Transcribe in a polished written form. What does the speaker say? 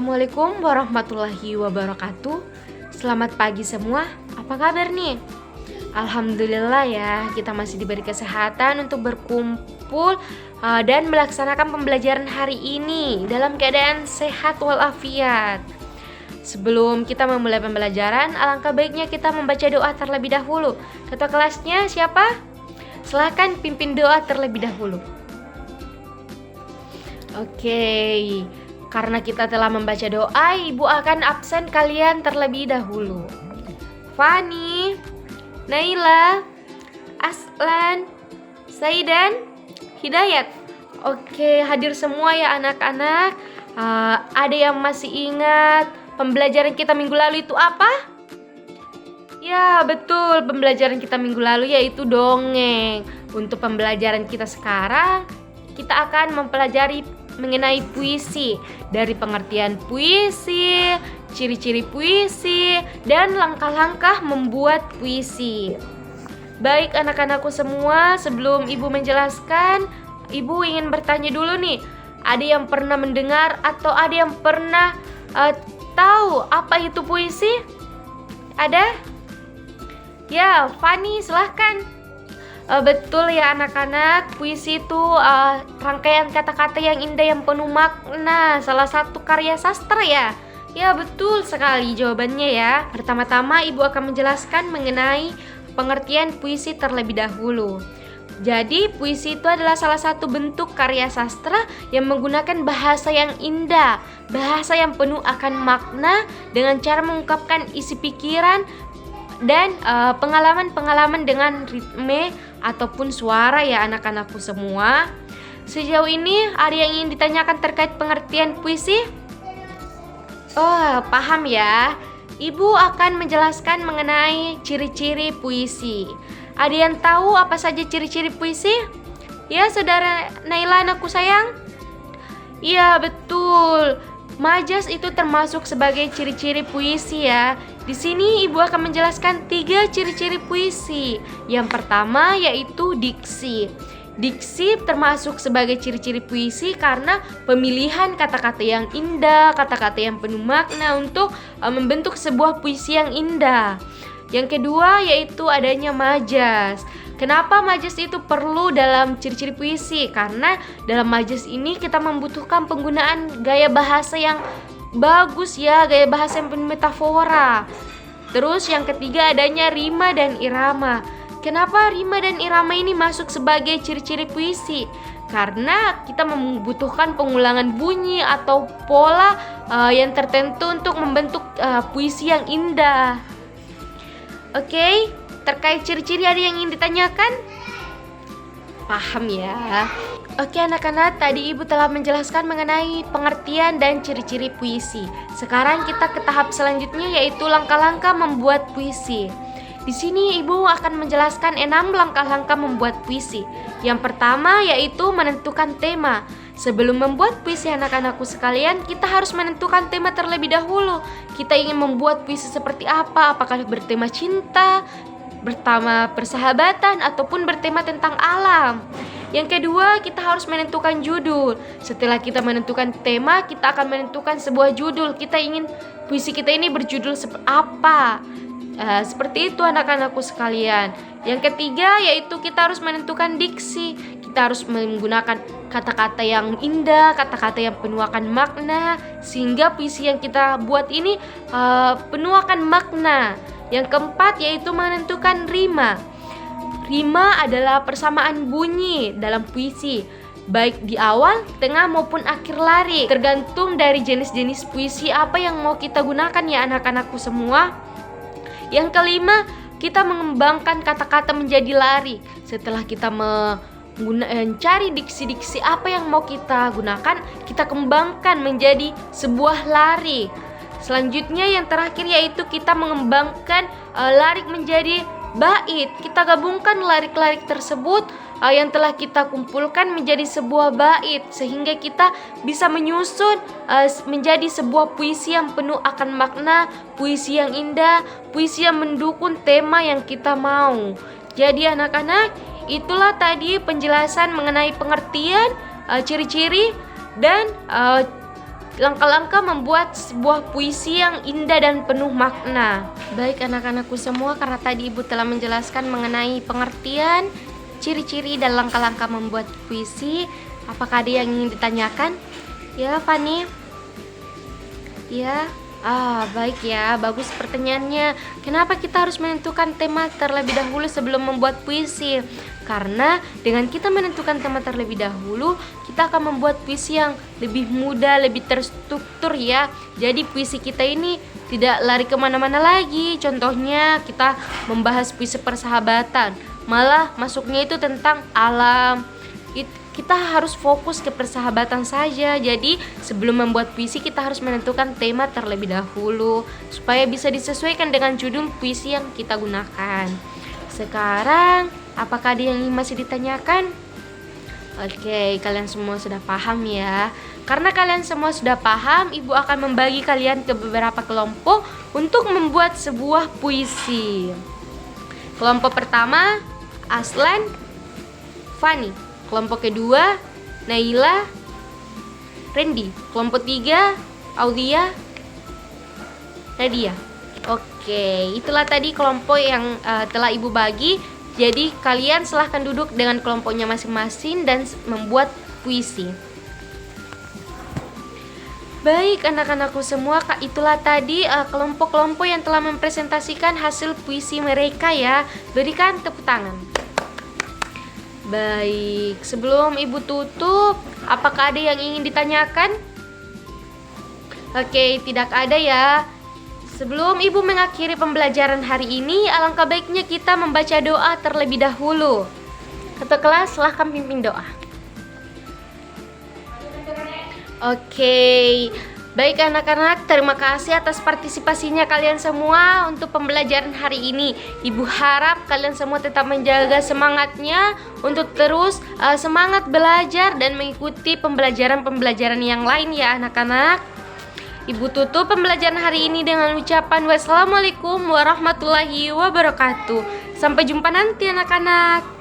Assalamualaikum warahmatullahi wabarakatuh. Selamat pagi semua. Apa kabar nih? Alhamdulillah ya, kita masih diberi kesehatan untuk berkumpul dan melaksanakan pembelajaran hari ini dalam keadaan sehat walafiat. Sebelum kita memulai pembelajaran, alangkah baiknya kita membaca doa terlebih dahulu. Ketua kelasnya siapa? Silakan pimpin doa terlebih dahulu. Oke, karena kita telah membaca doa, Ibu akan absen kalian terlebih dahulu. Fani, Naila, Aslan, Saidan, Hidayat. Oke, hadir semua ya anak-anak. Ada yang masih ingat pembelajaran kita minggu lalu itu apa? Ya, betul, pembelajaran kita minggu lalu yaitu dongeng. Untuk pembelajaran kita sekarang, kita akan mempelajari mengenai puisi, dari pengertian puisi, ciri-ciri puisi, dan langkah-langkah membuat puisi. Baik anak-anakku semua, sebelum Ibu menjelaskan, Ibu ingin bertanya dulu nih. Ada yang pernah mendengar atau ada yang pernah tahu apa itu puisi? Ada? Ya, Fani silahkan. Betul ya anak-anak, puisi itu rangkaian kata-kata yang indah yang penuh makna, salah satu karya sastra ya. Ya betul sekali jawabannya ya. Pertama-tama Ibu akan menjelaskan mengenai pengertian puisi terlebih dahulu. Jadi puisi itu adalah salah satu bentuk karya sastra yang menggunakan bahasa yang indah, bahasa yang penuh akan makna dengan cara mengungkapkan isi pikiran dan pengalaman-pengalaman dengan ritme ataupun suara ya anak-anakku semua. Sejauh ini ada yang ingin ditanyakan terkait pengertian puisi? Oh, paham ya. Ibu akan menjelaskan mengenai ciri-ciri puisi. Ada yang tahu apa saja ciri-ciri puisi? Ya, saudara Naila anakku sayang? Iya, betul. Majas itu termasuk sebagai ciri-ciri puisi ya. Di sini Ibu akan menjelaskan 3 ciri-ciri puisi. Yang pertama yaitu diksi. Diksi termasuk sebagai ciri-ciri puisi karena pemilihan kata-kata yang indah, kata-kata yang penuh makna untuk membentuk sebuah puisi yang indah. Yang kedua yaitu adanya majas. Kenapa majas itu perlu dalam ciri-ciri puisi? Karena dalam majas ini kita membutuhkan penggunaan gaya bahasa yang bagus ya, gaya bahasa yang penuh metafora. Terus yang ketiga adanya rima dan irama. Kenapa rima dan irama ini masuk sebagai ciri-ciri puisi? Karena kita membutuhkan pengulangan bunyi atau pola yang tertentu untuk membentuk puisi yang indah. Oke, terkait ciri-ciri ada yang ingin ditanyakan? Paham ya? Oke anak-anak, tadi Ibu telah menjelaskan mengenai pengertian dan ciri-ciri puisi. Sekarang kita ke tahap selanjutnya yaitu langkah-langkah membuat puisi. Di sini Ibu akan menjelaskan 6 langkah-langkah membuat puisi. Yang pertama yaitu menentukan tema. Sebelum membuat puisi anak-anakku sekalian, kita harus menentukan tema terlebih dahulu. Kita ingin membuat puisi seperti apa? Apakah bertema cinta, bertema persahabatan, ataupun bertema tentang alam. Yang kedua, kita harus menentukan judul. Setelah kita menentukan tema, kita akan menentukan sebuah judul. Kita ingin puisi kita ini berjudul apa? Seperti itu anak-anakku sekalian. Yang ketiga yaitu kita harus menentukan diksi. Kita harus menggunakan kata-kata yang indah, kata-kata yang penuh akan makna, sehingga puisi yang kita buat ini penuh akan makna. Yang keempat yaitu menentukan rima. Rima adalah persamaan bunyi dalam puisi, baik di awal, tengah maupun akhir lirik. Tergantung dari jenis-jenis puisi apa yang mau kita gunakan ya anak-anakku semua. Yang kelima, kita mengembangkan kata-kata menjadi lirik. Setelah kita mencari diksi-diksi apa yang mau kita gunakan, kita kembangkan menjadi sebuah lirik. Selanjutnya yang terakhir yaitu kita mengembangkan lirik menjadi bait. Kita gabungkan lirik-lirik tersebut yang telah kita kumpulkan menjadi sebuah bait, sehingga kita bisa menyusun menjadi sebuah puisi yang penuh akan makna, puisi yang indah, puisi yang mendukung tema yang kita mau. Jadi anak-anak, itulah tadi penjelasan mengenai pengertian, ciri-ciri dan langkah-langkah membuat sebuah puisi yang indah dan penuh makna. Baik anak-anakku semua, karena tadi Ibu telah menjelaskan mengenai pengertian, ciri-ciri dan langkah-langkah membuat puisi. Apakah ada yang ingin ditanyakan? Ya, Fani? Ya? Baik ya, bagus pertanyaannya. Kenapa kita harus menentukan tema terlebih dahulu sebelum membuat puisi? Karena dengan kita menentukan tema terlebih dahulu, kita akan membuat puisi yang lebih mudah, lebih terstruktur ya. Jadi puisi kita ini tidak lari kemana-mana lagi. Contohnya kita membahas puisi persahabatan, malah masuknya itu tentang alam. Kita harus fokus ke persahabatan saja. Jadi sebelum membuat puisi kita harus menentukan tema terlebih dahulu supaya bisa disesuaikan dengan judul puisi yang kita gunakan. Sekarang apakah ada yang masih ditanyakan? Oke, kalian semua sudah paham ya. Karena kalian semua sudah paham, Ibu akan membagi kalian ke beberapa kelompok untuk membuat sebuah puisi. Kelompok pertama, Aslan, Fani. Kelompok kedua, Naila, Randy. Kelompok tiga, Aulia, Nadia. Oke, itulah tadi kelompok yang telah Ibu bagi. Jadi kalian silahkan duduk dengan kelompoknya masing-masing dan membuat puisi. Baik anak-anakku semua, itulah tadi kelompok-kelompok yang telah mempresentasikan hasil puisi mereka ya. Berikan tepuk tangan. Baik, sebelum Ibu tutup, apakah ada yang ingin ditanyakan? Oke, tidak ada ya. Sebelum Ibu mengakhiri pembelajaran hari ini, alangkah baiknya kita membaca doa terlebih dahulu. Ketua kelas, silahkan pimpin doa. Oke, baik anak-anak, terima kasih atas partisipasinya kalian semua untuk pembelajaran hari ini. Ibu harap kalian semua tetap menjaga semangatnya untuk terus semangat belajar dan mengikuti pembelajaran-pembelajaran yang lain ya anak-anak. Ibu tutup pembelajaran hari ini dengan ucapan wassalamualaikum warahmatullahi wabarakatuh. Sampai jumpa nanti anak-anak.